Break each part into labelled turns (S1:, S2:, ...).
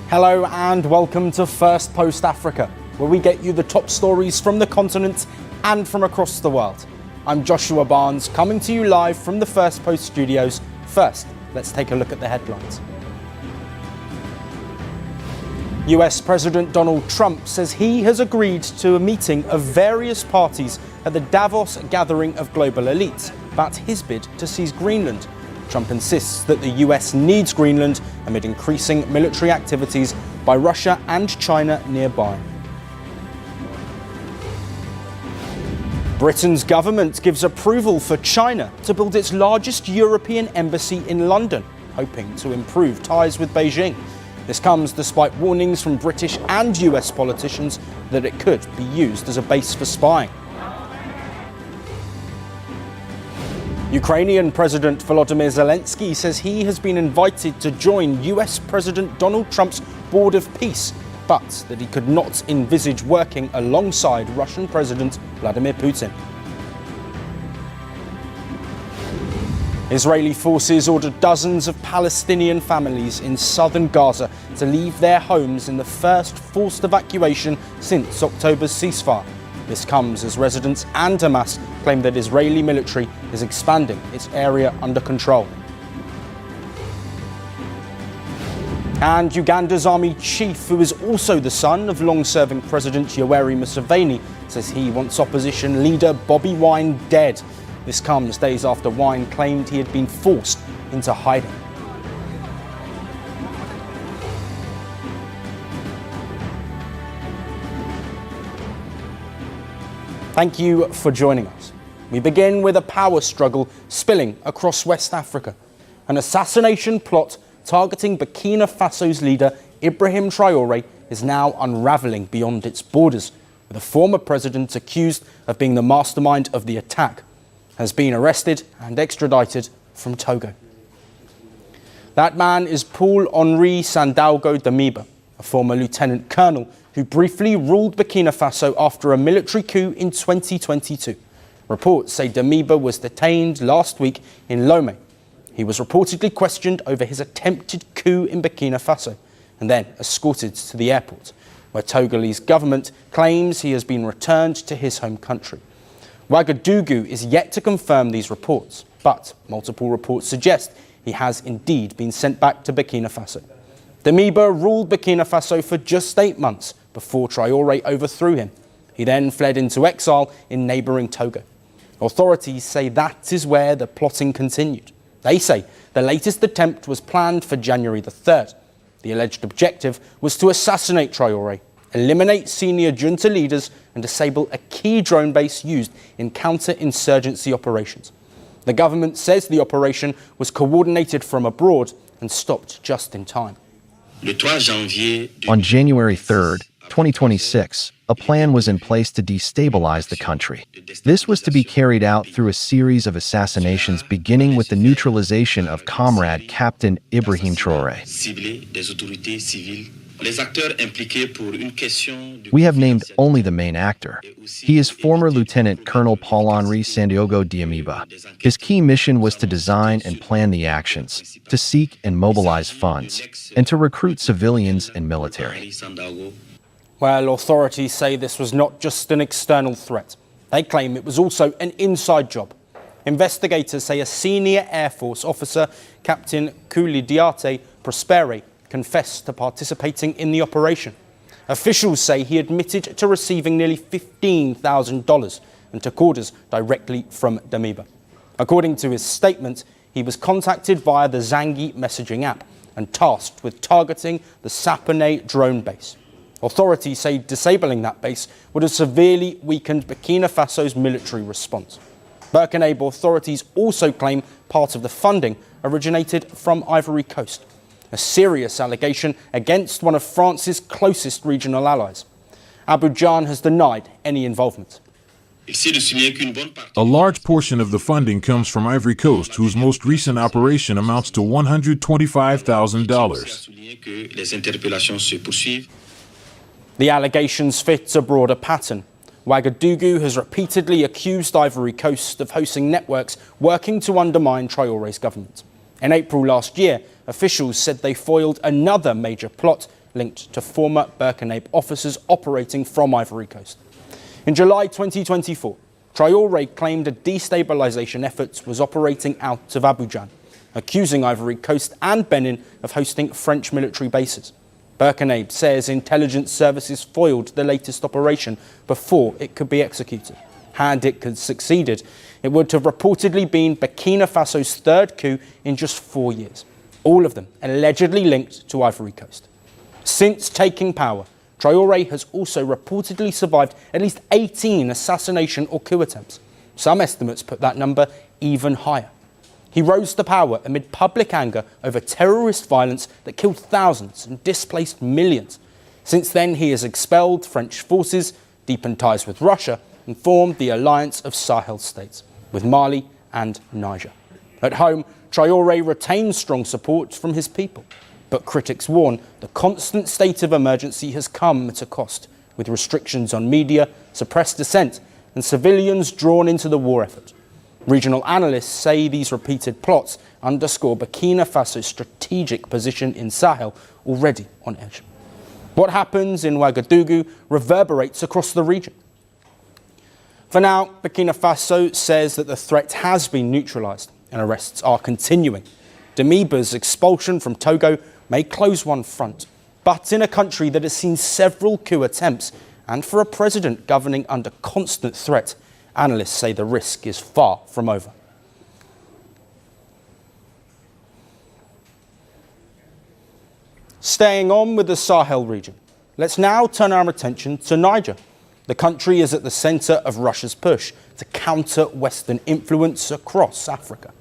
S1: Hello and welcome to Firstpost Africa, where we get you the top stories from the continent and from across the world. I'm Joshua Barnes, coming to you live from the Firstpost studios. First, let's take a look at the headlines. US President Donald Trump says he has agreed to a meeting of various parties at the Davos gathering of global elites about his bid to seize Greenland. Trump insists that the US needs Greenland amid increasing military activities by Russia and China nearby. Britain's government gives approval for China to build its largest European embassy in London, hoping to improve ties with Beijing. This comes despite warnings from British and US politicians that it could be used as a base for spying. Ukrainian President Volodymyr Zelensky says he has been invited to join US President Donald Trump's Board of Peace, but that he could not envisage working alongside Russian President Vladimir Putin. Israeli forces ordered dozens of Palestinian families in southern Gaza to leave their homes in the first forced evacuation since October's ceasefire. This comes as residents and Hamas claim that Israeli military is expanding its area under control. And Uganda's army chief, who is also the son of long-serving President Yoweri Museveni, says he wants opposition leader Bobi Wine dead. This comes days after Wine claimed he had been forced into hiding. Thank you for joining us. We begin with a power struggle spilling across West Africa. An assassination plot targeting Burkina Faso's leader Ibrahim Traoré is now unravelling beyond its borders, with a former president accused of being the mastermind of the attack has been arrested and extradited from Togo. That man is Paul-Henri Sandaogo Damiba, a former lieutenant colonel who briefly ruled Burkina Faso after a military coup in 2022. Reports say Damiba was detained last week in Lomé. He was reportedly questioned over his attempted coup in Burkina Faso and then escorted to the airport, where Togolese government claims he has been returned to his home country. Ouagadougou is yet to confirm these reports, but multiple reports suggest he has indeed been sent back to Burkina Faso. Damiba ruled Burkina Faso for just 8 months before Traoré overthrew him. He then fled into exile in neighbouring Togo. Authorities say that is where the plotting continued. They say the latest attempt was planned for January the 3rd. The alleged objective was to assassinate Traoré, eliminate senior junta leaders and disable a key drone base used in counter-insurgency operations. The government says the operation was coordinated from abroad and stopped just in time.
S2: On January 3rd, 2026, a plan was in place to destabilize the country. This was to be carried out through a series of assassinations, beginning with the neutralization of Comrade Captain Ibrahim Traoré. We have named only the main actor. He is former Lieutenant Colonel Paul-Henri Sandaogo Damiba. His key mission was to design and plan the actions, to seek and mobilize funds, and to recruit civilians and military.
S1: Well, authorities say this was not just an external threat. They claim it was also an inside job. Investigators say a senior Air Force officer, Captain Koulidiate Prosperi, confessed to participating in the operation. Officials say he admitted to receiving nearly $15,000 and took orders directly from Damiba. According to his statement, he was contacted via the Zangi messaging app and tasked with targeting the Sapane drone base. Authorities say disabling that base would have severely weakened Burkina Faso's military response. Burkina authorities also claim part of the funding originated from Ivory Coast, a serious allegation against one of France's closest regional allies. Abidjan has denied any involvement.
S3: A large portion of the funding comes from Ivory Coast, whose most recent operation amounts to $125,000.
S1: The allegations fit a broader pattern. Ouagadougou has repeatedly accused Ivory Coast of hosting networks working to undermine Traoré's government. In April last year, officials said they foiled another major plot linked to former Burkina officers operating from Ivory Coast. In July 2024, Traoré claimed a destabilisation effort was operating out of Abidjan, accusing Ivory Coast and Benin of hosting French military bases. Burkina says intelligence services foiled the latest operation before it could be executed. Had it succeeded, it would have reportedly been Burkina Faso's third coup in just 4 years, all of them allegedly linked to Ivory Coast. Since taking power, Traoré has also reportedly survived at least 18 assassination or coup attempts. Some estimates put that number even higher. He rose to power amid public anger over terrorist violence that killed thousands and displaced millions. Since then, he has expelled French forces, deepened ties with Russia, and formed the alliance of Sahel states, with Mali and Niger. At home, Traoré retains strong support from his people. But critics warn the constant state of emergency has come at a cost, with restrictions on media, suppressed dissent, and civilians drawn into the war effort. Regional analysts say these repeated plots underscore Burkina Faso's strategic position in Sahel, already on edge. What happens in Ouagadougou reverberates across the region. For now, Burkina Faso says that the threat has been neutralised and arrests are continuing. Damiba's expulsion from Togo may close one front, but in a country that has seen several coup attempts and for a president governing under constant threat, analysts say the risk is far from over. Staying on with the Sahel region, let's now turn our attention to Niger. The country is at the centre of Russia's push to counter Western influence across Africa.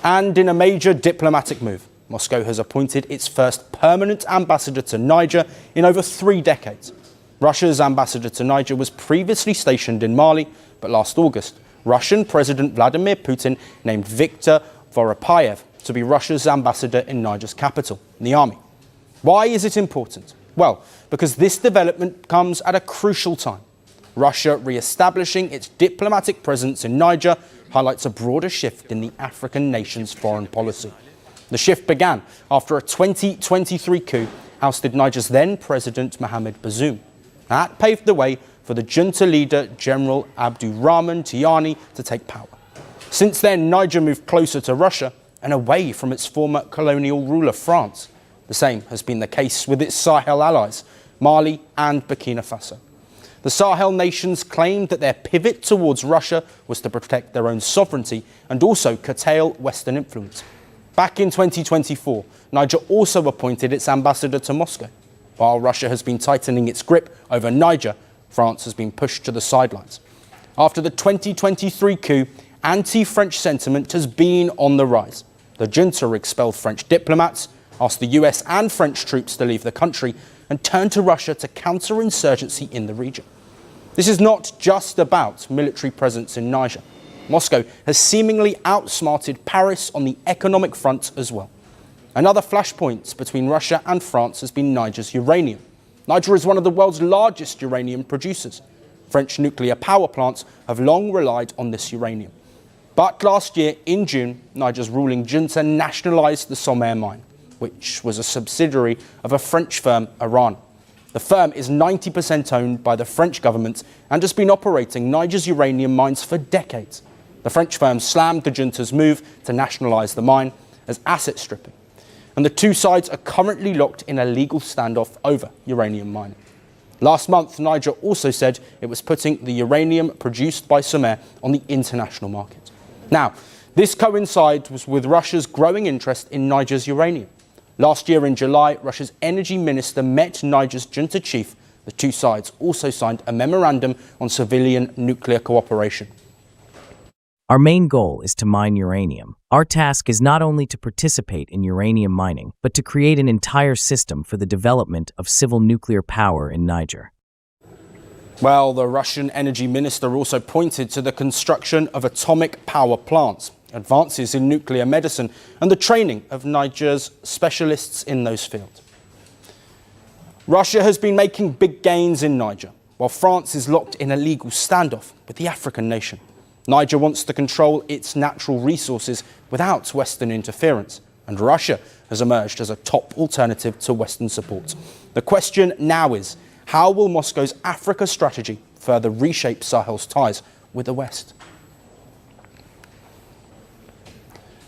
S1: And in a major diplomatic move, Moscow has appointed its first permanent ambassador to Niger in over 3 decades. Russia's ambassador to Niger was previously stationed in Mali, but last August, Russian President Vladimir Putin named Viktor Voropayev to be Russia's ambassador in Niger's capital, Niamey. Why is it important? Well, because this development comes at a crucial time. Russia re-establishing its diplomatic presence in Niger highlights a broader shift in the African nation's foreign policy. The shift began after a 2023 coup ousted Niger's then President Mohamed Bazoum. That paved the way for the junta leader, General Abdurrahman Tiani, to take power. Since then, Niger moved closer to Russia and away from its former colonial ruler, France. The same has been the case with its Sahel allies, Mali and Burkina Faso. The Sahel nations claimed that their pivot towards Russia was to protect their own sovereignty and also curtail Western influence. Back in 2024, Niger also appointed its ambassador to Moscow. While Russia has been tightening its grip over Niger, France has been pushed to the sidelines. After the 2023 coup, anti-French sentiment has been on the rise. The junta expelled French diplomats, asked the US and French troops to leave the country, and turned to Russia to counter insurgency in the region. This is not just about military presence in Niger. Moscow has seemingly outsmarted Paris on the economic front as well. Another flashpoint between Russia and France has been Niger's uranium. Niger is one of the world's largest uranium producers. French nuclear power plants have long relied on this uranium. But last year, in June, Niger's ruling junta nationalised the Somaire mine, which was a subsidiary of a French firm, Iran. The firm is 90% owned by the French government and has been operating Niger's uranium mines for decades. The French firm slammed the junta's move to nationalise the mine as asset stripping. And the two sides are currently locked in a legal standoff over uranium mining. Last month, Niger also said it was putting the uranium produced by Somaire on the international market. Now, this coincides with Russia's growing interest in Niger's uranium. Last year in July, Russia's energy minister met Niger's junta chief. The two sides also signed a memorandum on civilian nuclear cooperation.
S4: Our main goal is to mine uranium. Our task is not only to participate in uranium mining, but to create an entire system for the development of civil nuclear power in Niger.
S1: Well, the Russian energy minister also pointed to the construction of atomic power plants, advances in nuclear medicine, and the training of Niger's specialists in those fields. Russia has been making big gains in Niger, while France is locked in a legal standoff with the African nation. Niger wants to control its natural resources without Western interference. and Russia has emerged as a top alternative to Western support. The question now is, how will Moscow's Africa strategy further reshape Sahel's ties with the West?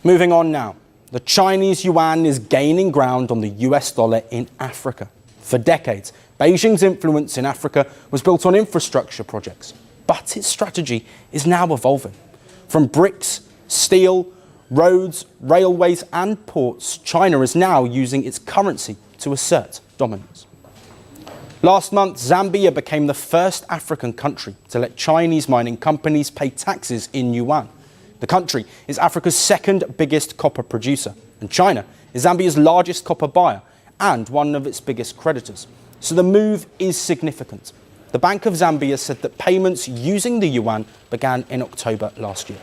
S1: Moving on now, the Chinese yuan is gaining ground on the US dollar in Africa. For decades, Beijing's influence in Africa was built on infrastructure projects, but its strategy is now evolving. From bricks, steel, roads, railways and ports, China is now using its currency to assert dominance. Last month, Zambia became the first African country to let Chinese mining companies pay taxes in yuan. The country is Africa's second biggest copper producer, and China is Zambia's largest copper buyer and one of its biggest creditors. So the move is significant. The Bank of Zambia said that payments using the yuan began in October last year.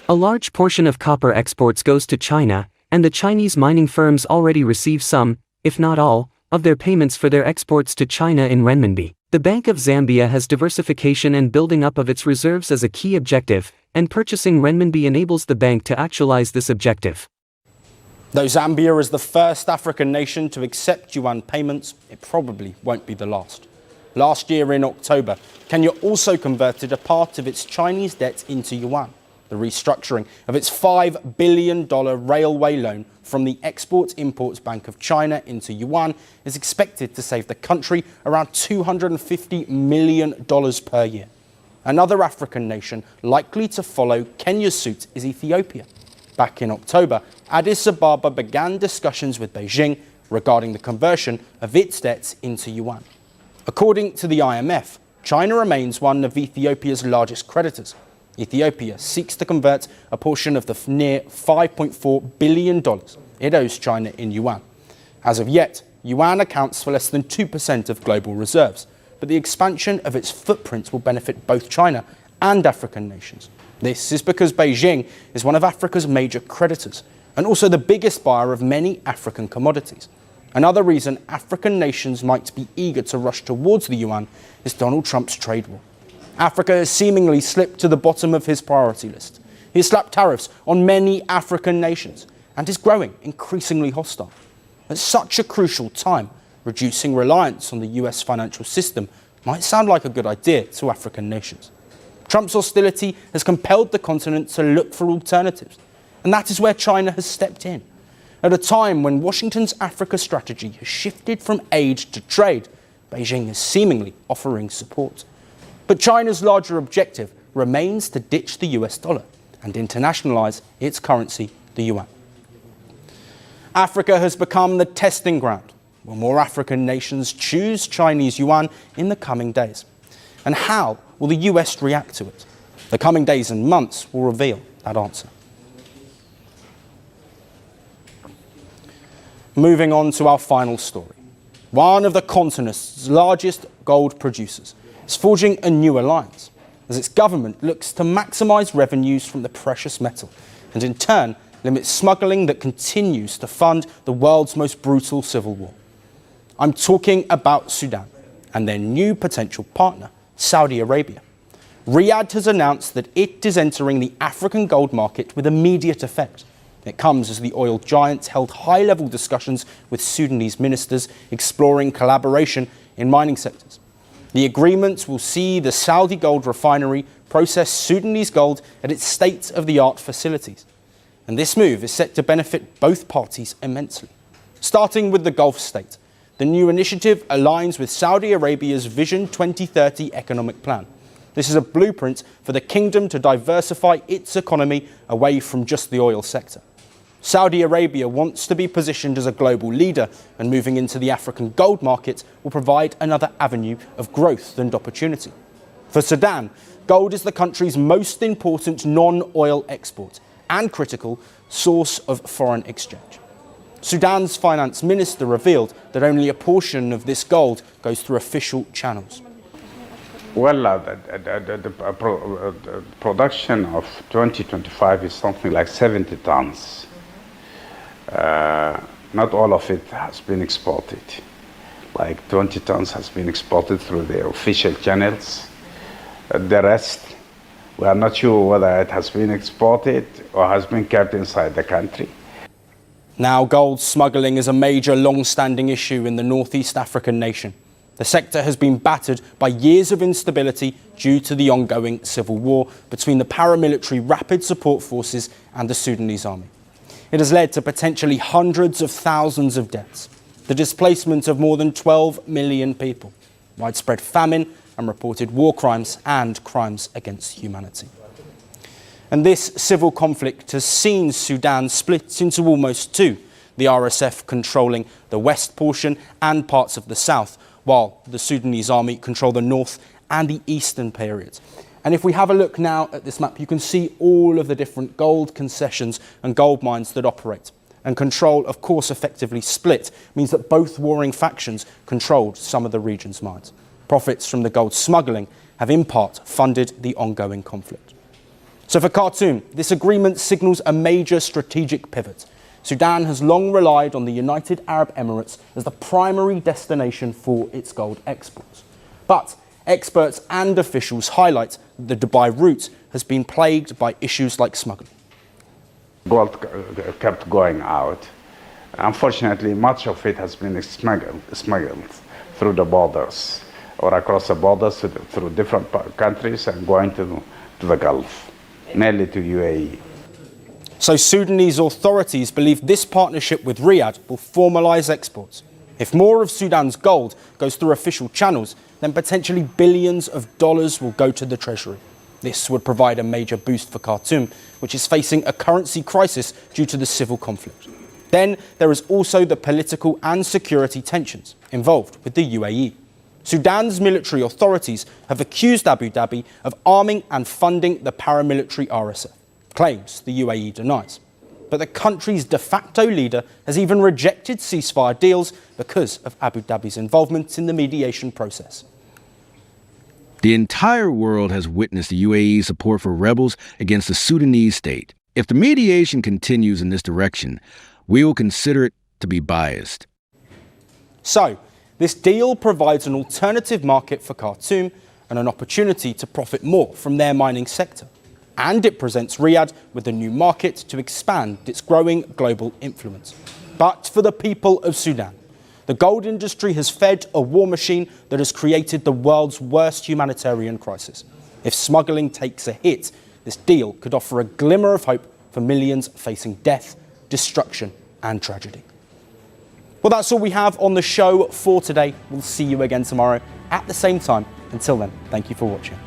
S5: A large portion of copper exports goes to China, and the Chinese mining firms already receive some, if not all, of their payments for their exports to China in renminbi. The Bank of Zambia has diversification and building up of its reserves as a key objective, and purchasing renminbi enables the bank to actualize this objective.
S1: Though Zambia is the first African nation to accept yuan payments, it probably won't be the last. Last year in October, Kenya also converted a part of its Chinese debt into yuan. The restructuring of its $5 billion railway loan from the Export-Import Bank of China into yuan is expected to save the country around $250 million per year. Another African nation likely to follow Kenya's suit is Ethiopia. Back in October, Addis Ababa began discussions with Beijing regarding the conversion of its debts into yuan. According to the IMF, China remains one of Ethiopia's largest creditors. Ethiopia seeks to convert a portion of the near $5.4 billion it owes China in yuan. As of yet, yuan accounts for less than 2% of global reserves, but the expansion of its footprint will benefit both China and African nations. This is because Beijing is one of Africa's major creditors and also the biggest buyer of many African commodities. Another reason African nations might be eager to rush towards the yuan is Donald Trump's trade war. Africa has seemingly slipped to the bottom of his priority list. He has slapped tariffs on many African nations and is growing increasingly hostile. At such a crucial time, reducing reliance on the US financial system might sound like a good idea to African nations. Trump's hostility has compelled the continent to look for alternatives, and that is where China has stepped in. At a time when Washington's Africa strategy has shifted from aid to trade, Beijing is seemingly offering support. But China's larger objective remains to ditch the US dollar and internationalize its currency, the yuan. Africa has become the testing ground. Will more African nations choose Chinese yuan in the coming days? And how will the US react to it? The coming days and months will reveal that answer. Moving on to our final story. One of the continent's largest gold producers is forging a new alliance as its government looks to maximize revenues from the precious metal and in turn limit smuggling that continues to fund the world's most brutal civil war. I'm talking about Sudan and their new potential partner, Saudi Arabia. Riyadh has announced that it is entering the African gold market with immediate effect. It comes as the oil giant held high-level discussions with Sudanese ministers exploring collaboration in mining sectors. The agreement will see the Saudi gold refinery process Sudanese gold at its state-of-the-art facilities. And this move is set to benefit both parties immensely. Starting with the Gulf state, the new initiative aligns with Saudi Arabia's Vision 2030 economic plan. This is a blueprint for the kingdom to diversify its economy away from just the oil sector. Saudi Arabia wants to be positioned as a global leader, and moving into the African gold market will provide another avenue of growth and opportunity. For Sudan, gold is the country's most important non-oil export and critical source of foreign exchange. Sudan's finance minister revealed that only a portion of this gold goes through official channels.
S6: Well, the production of 2025 is something like 70 tons. Not all of it has been exported. Like 20 tons has been exported through the official channels. The rest, we are not sure whether it has been exported or has been kept inside the country.
S1: Now, gold smuggling is a major long-standing issue in the Northeast African nation. The sector has been battered by years of instability due to the ongoing civil war between the paramilitary Rapid Support Forces and the Sudanese army. It has led to potentially hundreds of thousands of deaths, the displacement of more than 12 million people, widespread famine and reported war crimes and crimes against humanity. And this civil conflict has seen Sudan split into almost two, the RSF controlling the west portion and parts of the south, while the Sudanese army control the north and the eastern periods. And if we have a look now at this map, you can see all of the different gold concessions and gold mines that operate. And control, of course, effectively split, means that both warring factions controlled some of the region's mines. Profits from the gold smuggling have in part funded the ongoing conflict. So for Khartoum, this agreement signals a major strategic pivot. Sudan has long relied on the United Arab Emirates as the primary destination for its gold exports. But experts and officials highlight that the Dubai route has been plagued by issues like smuggling.
S6: Gold kept going out. Unfortunately, much of it has been smuggled through the borders or across the borders through different countries and going to the Gulf, mainly to UAE.
S1: So Sudanese authorities believe this partnership with Riyadh will formalise exports. If more of Sudan's gold goes through official channels, then potentially billions of dollars will go to the treasury. This would provide a major boost for Khartoum, which is facing a currency crisis due to the civil conflict. Then there is also the political and security tensions involved with the UAE. Sudan's military authorities have accused Abu Dhabi of arming and funding the paramilitary RSF, claims the UAE denies. But the country's de facto leader has even rejected ceasefire deals because of Abu Dhabi's involvement in the mediation process.
S7: The entire world has witnessed the UAE's support for rebels against the Sudanese state. If the mediation continues in this direction, we will consider it to be biased.
S1: So, this deal provides an alternative market for Khartoum and an opportunity to profit more from their mining sector. And it presents Riyadh with a new market to expand its growing global influence. But for the people of Sudan, the gold industry has fed a war machine that has created the world's worst humanitarian crisis. If smuggling takes a hit, this deal could offer a glimmer of hope for millions facing death, destruction, and tragedy. Well, that's all we have on the show for today. We'll see you again tomorrow at the same time. Until then, thank you for watching.